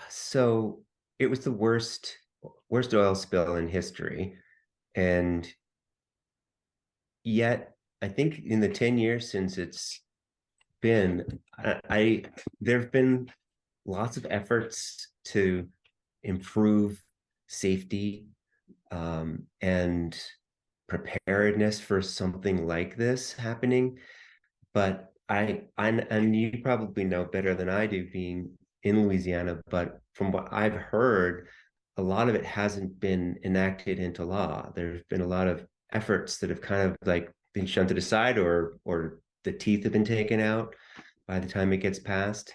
So it was the worst oil spill in history, and yet I think in the 10 years since it's been, I there have been lots of efforts to improve safety, and preparedness for something like this happening. But and you probably know better than I do being in Louisiana, but from what I've heard, a lot of it hasn't been enacted into law. There's been a lot of efforts that have kind of like been shunted aside, or the teeth have been taken out by the time it gets passed.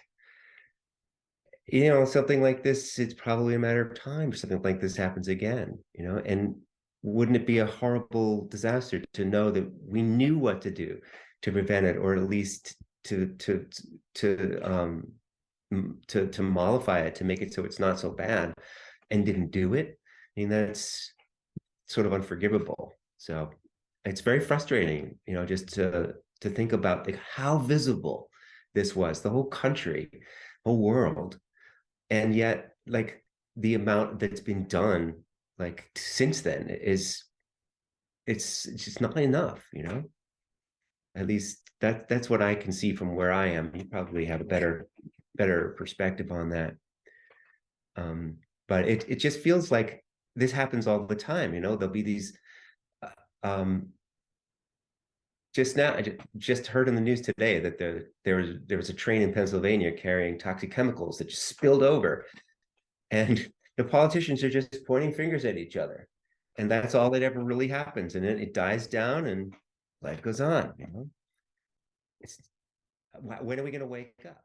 Something like this, it's probably a matter of time something like this happens again, and wouldn't it be a horrible disaster to know that we knew what to do to prevent it, or at least to to mollify it, to make it so it's not so bad, and didn't do it? I mean, that's sort of unforgivable. So it's very frustrating, just to think about like how visible this was, the whole country, whole world, and yet like the amount that's been done like since then is it's just not enough. At least that's what I can see from where I am. You probably have a better perspective on that. But it just feels like this happens all the time. There'll be these um just now I just heard in the news today that there was a train in Pennsylvania carrying toxic chemicals that just spilled over. And the politicians are just pointing fingers at each other. And that's all that ever really happens. And then it dies down and life goes on. It's when are we going to wake up?